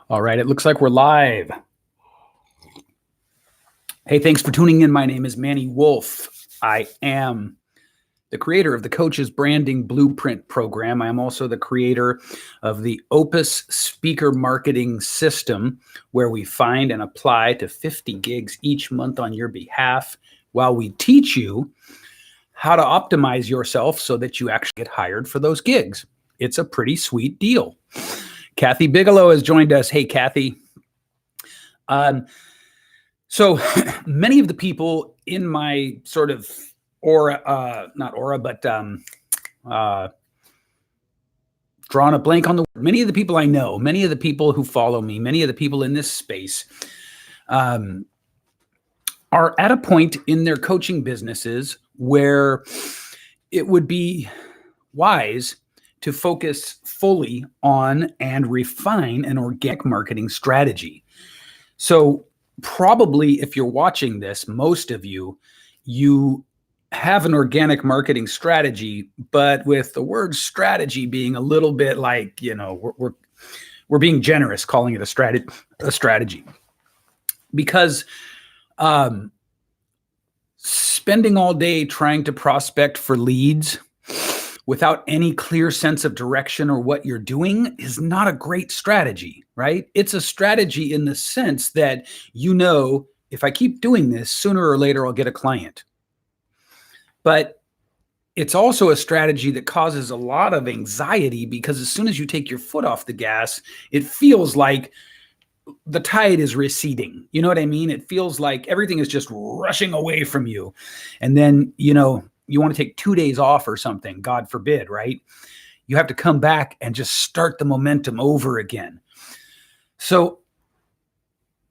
All right, it looks like we're live. Hey, thanks for tuning in. My name is Manny Wolf. I am the creator of the Coaches Branding Blueprint program. I am also the creator of the Opus Speaker Marketing System, where we find and apply to 50 gigs each month on your behalf while we teach you how to optimize yourself so that you actually get hired for those gigs. It's a pretty sweet deal. Kathy Bigelow has joined us. Hey, Kathy. So many of the people in my sort of aura, not aura, but drawn a blank on the word. Many of the people I know, many of the people who follow me, many of the people in this space are at a point in their coaching businesses where it would be wise to focus fully on and refine an organic marketing strategy. So probably if you're watching this, most of you have an organic marketing strategy, but with the word strategy being a little bit like, we're being generous calling it a strategy. Because spending all day trying to prospect for leads without any clear sense of direction or what you're doing is not a great strategy, right? It's a strategy in the sense that, if I keep doing this, sooner or later I'll get a client. But it's also a strategy that causes a lot of anxiety because as soon as you take your foot off the gas, it feels like the tide is receding. You know what I mean? It feels like everything is just rushing away from you. And then, you want to take 2 days off or something, God forbid, right? You have to come back and just start the momentum over again. So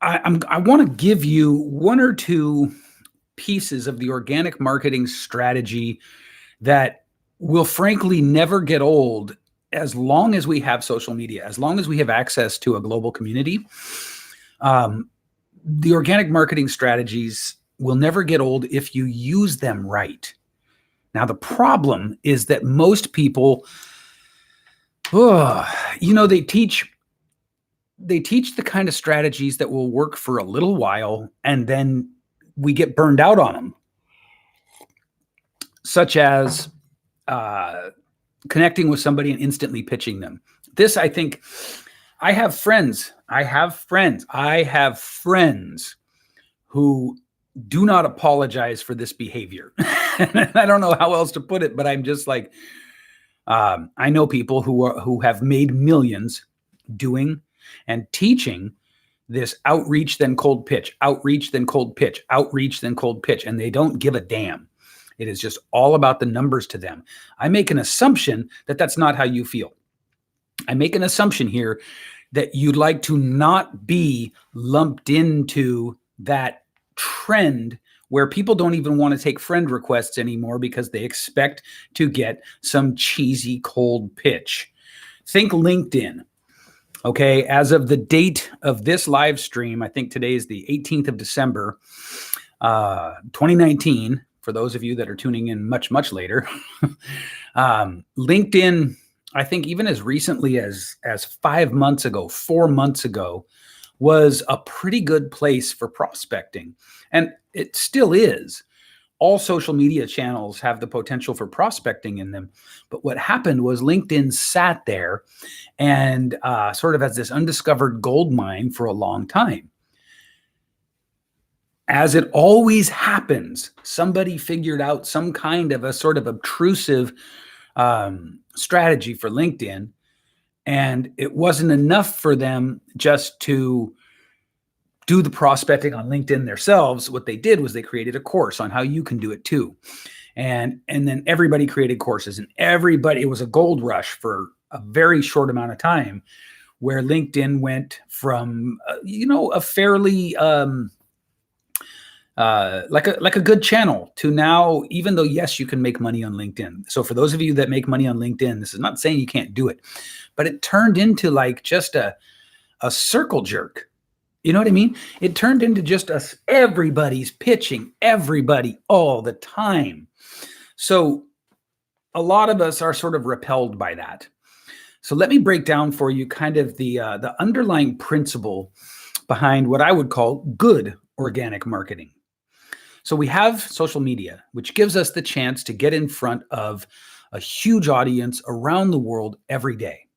I want to give you one or two pieces of the organic marketing strategy that will frankly never get old as long as we have social media, as long as we have access to a global community. The organic marketing strategies will never get old if you use them right. Now, the problem is that most people, they teach the kind of strategies that will work for a little while, and then we get burned out on them, such as connecting with somebody and instantly pitching them. This, I think, I have friends who do not apologize for this behavior. I don't know how else to put it, but I'm just like, I know people who have made millions doing and teaching this outreach, then cold pitch, outreach, then cold pitch, outreach, then cold pitch, and they don't give a damn. It is just all about the numbers to them. I make an assumption that that's not how you feel. I make an assumption here that you'd like to not be lumped into that trend where people don't even want to take friend requests anymore because they expect to get some cheesy cold pitch. Think LinkedIn. Okay, as of the date of this live stream, I think today is the 18th of December, 2019, for those of you that are tuning in much, much later. LinkedIn, I think even as recently as 5 months ago, 4 months ago, was a pretty good place for prospecting. And it still is. All social media channels have the potential for prospecting in them. But what happened was LinkedIn sat there and sort of as this undiscovered gold mine for a long time. As it always happens, somebody figured out some kind of a sort of obtrusive strategy for LinkedIn. And it wasn't enough for them just to do the prospecting on LinkedIn themselves. What they did was they created a course on how you can do it too. And then everybody created courses, and it was a gold rush for a very short amount of time where LinkedIn went from, a fairly, like a good channel to now, even though, yes, you can make money on LinkedIn. So for those of you that make money on LinkedIn, this is not saying you can't do it, but it turned into like just a circle jerk. You know what I mean? It turned into just everybody's pitching everybody all the time. So a lot of us are sort of repelled by that. So let me break down for you kind of the underlying principle behind what I would call good organic marketing. So we have social media, which gives us the chance to get in front of a huge audience around the world every day,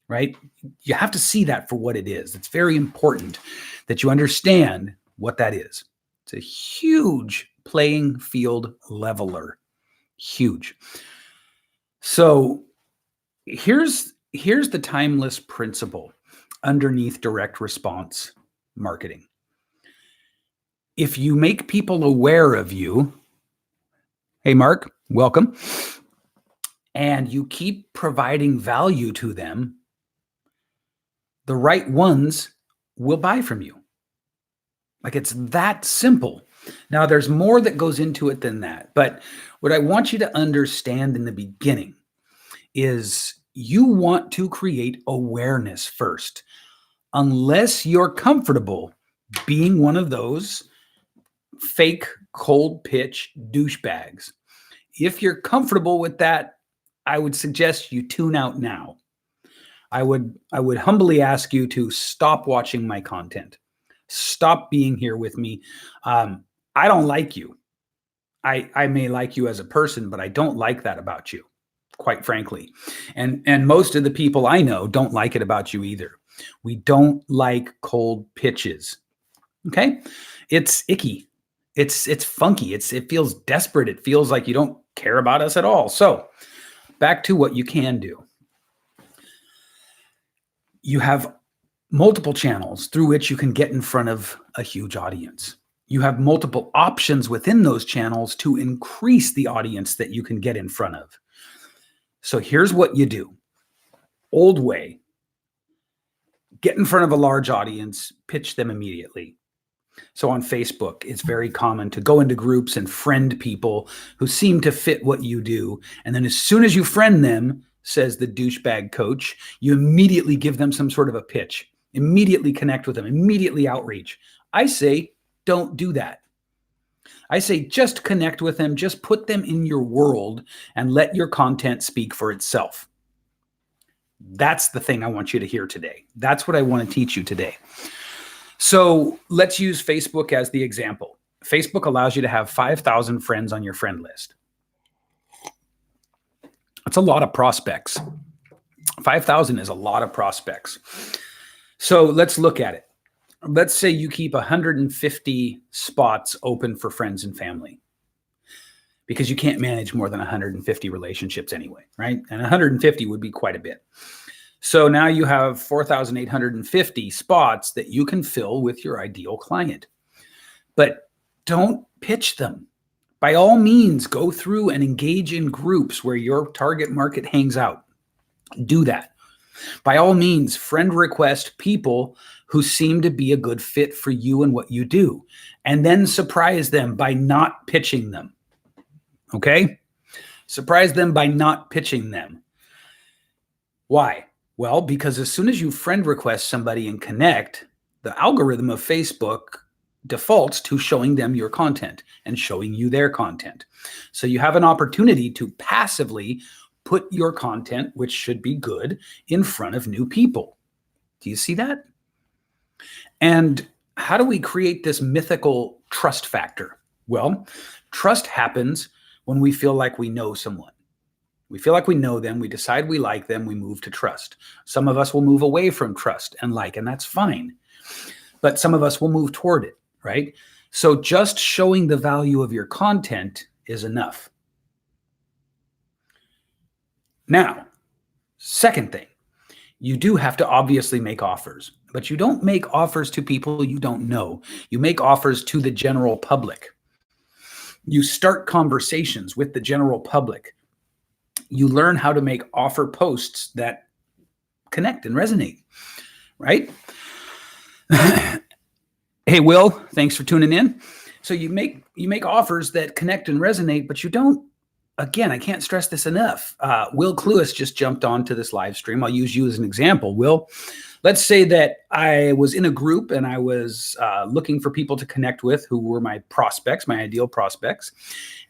right? You have to see that for what it is. It's very important that you understand what that is. It's a huge playing field leveler, huge. So here's the timeless principle underneath direct response marketing. If you make people aware of you, hey, Mark, welcome, and you keep providing value to them, the right ones will buy from you. Like, it's that simple. Now, there's more that goes into it than that. But what I want you to understand in the beginning is you want to create awareness first. Unless you're comfortable being one of those fake cold pitch douchebags. If you're comfortable with that, I would suggest you tune out now. I would humbly ask you to stop watching my content. Stop being here with me. I don't like you. I may like you as a person, but I don't like that about you, quite frankly. And most of the people I know don't like it about you either. We don't like cold pitches. Okay? It's icky. It's funky. It feels desperate. It feels like you don't care about us at all. So, back to what you can do. You have multiple channels through which you can get in front of a huge audience. You have multiple options within those channels to increase the audience that you can get in front of. So here's what you do. Old way. Get in front of a large audience, pitch them immediately. So on Facebook, it's very common to go into groups and friend people who seem to fit what you do. And then as soon as you friend them, says the douchebag coach, you immediately give them some sort of a pitch, immediately connect with them, immediately outreach. I say, don't do that. I say, just connect with them, just put them in your world and let your content speak for itself. That's the thing I want you to hear today. That's what I want to teach you today. So let's use Facebook as the example. Facebook allows you to have 5,000 friends on your friend list. That's a lot of prospects. 5,000 is a lot of prospects. So let's look at it. Let's say you keep 150 spots open for friends and family because you can't manage more than 150 relationships anyway, right? And 150 would be quite a bit. So now you have 4,850 spots that you can fill with your ideal client. But don't pitch them. By all means, go through and engage in groups where your target market hangs out. Do that. By all means, friend request people who seem to be a good fit for you and what you do, and then surprise them by not pitching them. Okay? Surprise them by not pitching them. Why? Well, because as soon as you friend request somebody and connect, the algorithm of Facebook defaults to showing them your content and showing you their content. So you have an opportunity to passively put your content, which should be good, in front of new people. Do you see that? And how do we create this mythical trust factor? Well, trust happens when we feel like we know someone. We feel like we know them. We decide we like them. We move to trust. Some of us will move away from trust and like, and that's fine. But some of us will move toward it, right? So just showing the value of your content is enough. Now, second thing, you do have to obviously make offers, but you don't make offers to people you don't know. You make offers to the general public. You start conversations with the general public. You learn how to make offer posts that connect and resonate, right? Hey, Will, thanks for tuning in. So you make offers that connect and resonate, but you don't, again, I can't stress this enough. Will Cluess just jumped onto this live stream. I'll use you as an example. Will, let's say that I was in a group and I was looking for people to connect with who were my prospects, my ideal prospects.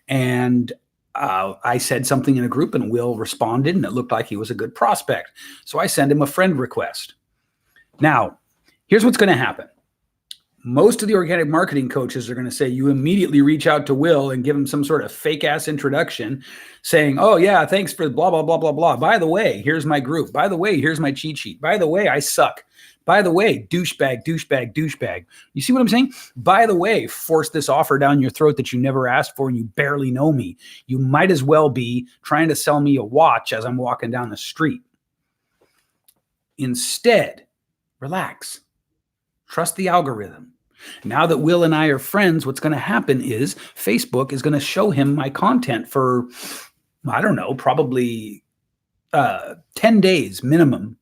And I said something in a group and Will responded and it looked like he was a good prospect. So I send him a friend request. Now, here's what's going to happen. Most of the organic marketing coaches are going to say you immediately reach out to Will and give him some sort of fake ass introduction saying, oh yeah, thanks for blah, blah, blah, blah, blah. By the way, here's my group. By the way, here's my cheat sheet. By the way, I suck. By the way, douchebag, douchebag, douchebag. You see what I'm saying? By the way, force this offer down your throat that you never asked for and you barely know me. You might as well be trying to sell me a watch as I'm walking down the street. Instead, relax. Trust the algorithm. Now that Will and I are friends, what's going to happen is Facebook is going to show him my content for, I don't know, probably 10 days minimum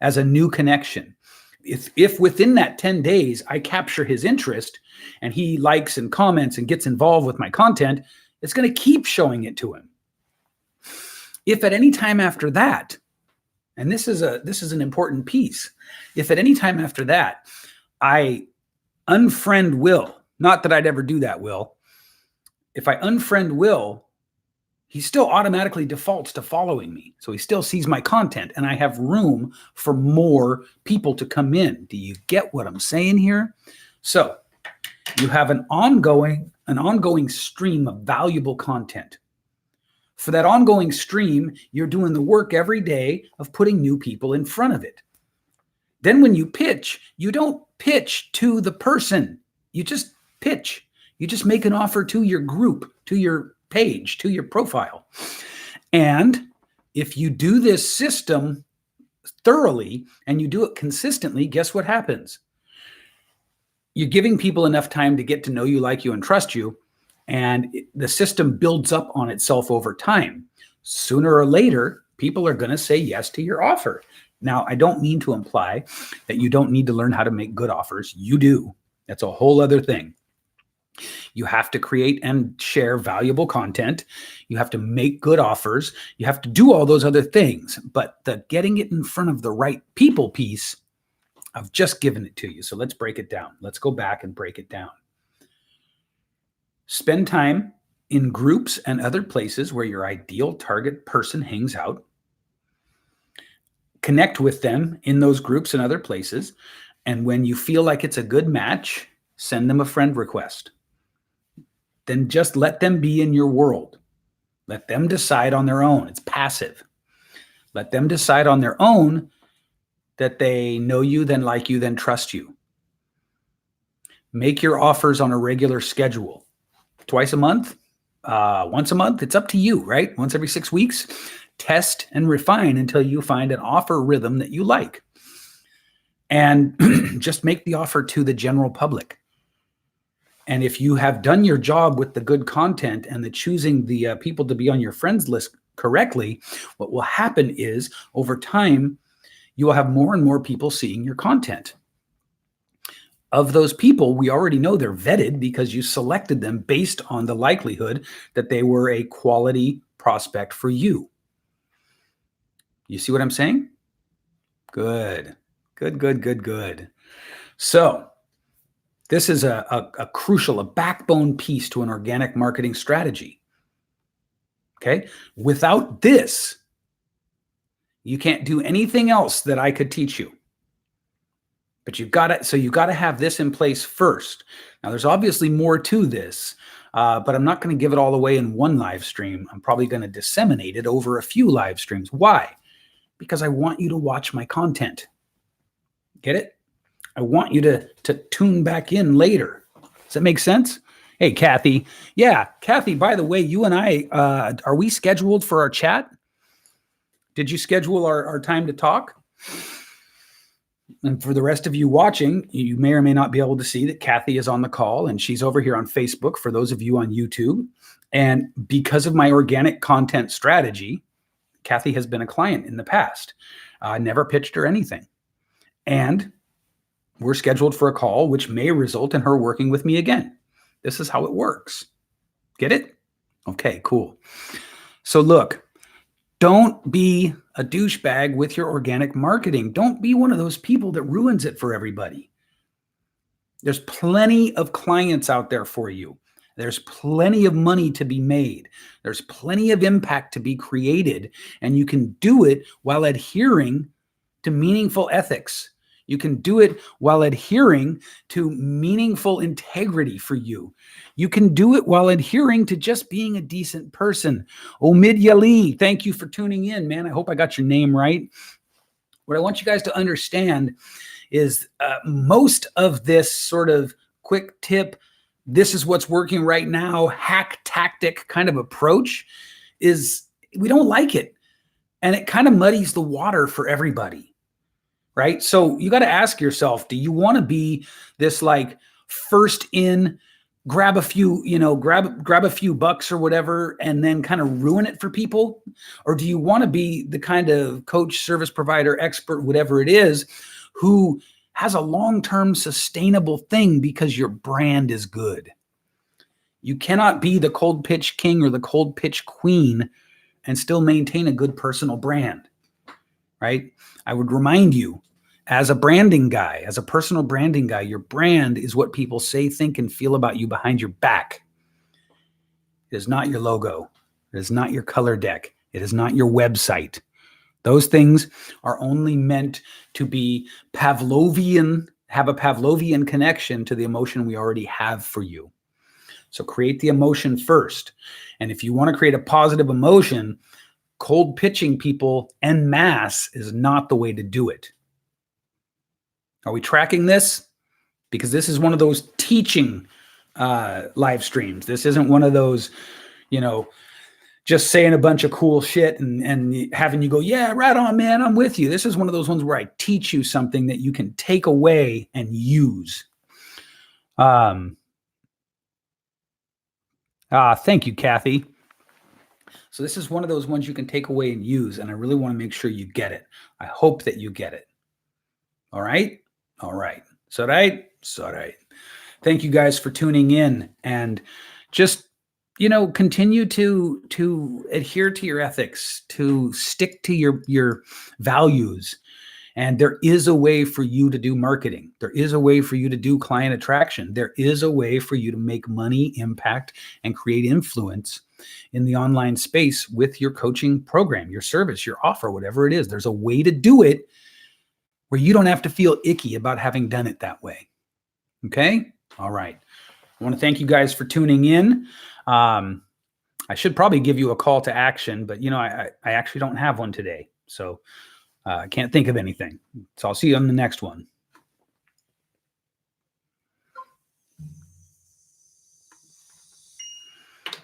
as a new connection. If within that 10 days I capture his interest and he likes and comments and gets involved with my content, it's going to keep showing it to him. If at any time after that, and this is an important piece, if at any time after that I unfriend Will, not that I'd ever do that, Will. If I unfriend Will, he still automatically defaults to following me. So he still sees my content and I have room for more people to come in. Do you get what I'm saying here? So you have an ongoing stream of valuable content. For that ongoing stream, you're doing the work every day of putting new people in front of it. Then when you pitch, you don't pitch to the person. You just pitch. You just make an offer to your group, to your page, to your profile. And if you do this system thoroughly and you do it consistently, guess what happens? You're giving people enough time to get to know you, like you, and trust you. And the system builds up on itself over time. Sooner or later, people are going to say yes to your offer. Now, I don't mean to imply that you don't need to learn how to make good offers. You do. That's a whole other thing. You have to create and share valuable content. You have to make good offers. You have to do all those other things. But the getting it in front of the right people piece, I've just given it to you. So let's break it down. Let's go back and break it down. Spend time in groups and other places where your ideal target person hangs out. Connect with them in those groups and other places. And when you feel like it's a good match, send them a friend request. Then just let them be in your world. Let them decide on their own. It's passive. Let them decide on their own that they know you, then like you, then trust you. Make your offers on a regular schedule. Twice a month, once a month, it's up to you, right? Once every 6 weeks, test and refine until you find an offer rhythm that you like. And just make the offer to the general public. And if you have done your job with the good content and the choosing the people to be on your friends list correctly, what will happen is over time, you will have more and more people seeing your content. Of those people, we already know they're vetted because you selected them based on the likelihood that they were a quality prospect for you. You see what I'm saying? Good. So this is a crucial, a backbone piece to an organic marketing strategy. Okay? Without this, you can't do anything else that I could teach you. But you've got to have this in place first. Now, there's obviously more to this, but I'm not going to give it all away in one live stream. I'm probably going to disseminate it over a few live streams. Why? Because I want you to watch my content. Get it? I want you to tune back in later. Does that make sense? Hey, Kathy. Yeah, Kathy, by the way, you and I, are we scheduled for our chat? Did you schedule our time to talk? And for the rest of you watching, you may or may not be able to see that Kathy is on the call and she's over here on Facebook for those of you on YouTube. And because of my organic content strategy, Kathy has been a client in the past. I never pitched her anything. And we're scheduled for a call, which may result in her working with me again. This is how it works. Get it? Okay, cool. So look, don't be a douchebag with your organic marketing. Don't be one of those people that ruins it for everybody. There's plenty of clients out there for you. There's plenty of money to be made. There's plenty of impact to be created, and you can do it while adhering to meaningful ethics. You can do it while adhering to meaningful integrity for you. You can do it while adhering to just being a decent person. Omid Yali, thank you for tuning in, man. I hope I got your name right. What I want you guys to understand is most of this sort of quick tip, this is what's working right now, hack tactic kind of approach is we don't like it. And it kind of muddies the water for everybody, right? So you got to ask yourself, do you want to be this like first in, grab a few, grab a few bucks or whatever, and then kind of ruin it for people? Or do you want to be the kind of coach, service provider, expert, whatever it is, who has a long-term sustainable thing because your brand is good? You cannot be the cold pitch king or the cold pitch queen and still maintain a good personal brand, right? I would remind you, as a branding guy, as a personal branding guy, your brand is what people say, think, and feel about you behind your back. It is not your logo. It is not your color deck. It is not your website. Those things are only meant to be Pavlovian, have a Pavlovian connection to the emotion we already have for you. So create the emotion first. And if you want to create a positive emotion, cold pitching people en masse is not the way to do it. Are we tracking this? Because this is one of those teaching live streams. This isn't one of those, just saying a bunch of cool shit and having you go, yeah, right on, man, I'm with you. This is one of those ones where I teach you something that you can take away and use. Thank you, Kathy. So this is one of those ones you can take away and use, and I really want to make sure you get it. I hope that you get it. All right? All right. So right? So right. Thank you guys for tuning in, and just continue to adhere to your ethics, to stick to your values. And there is a way for you to do marketing. There is a way for you to do client attraction. There is a way for you to make money, impact, and create influence in the online space with your coaching program, your service, your offer, whatever it is. There's a way to do it where you don't have to feel icky about having done it that way. Okay? All right. I want to thank you guys for tuning in. I should probably give you a call to action, but I actually don't have one today. So I can't think of anything. So I'll see you on the next one.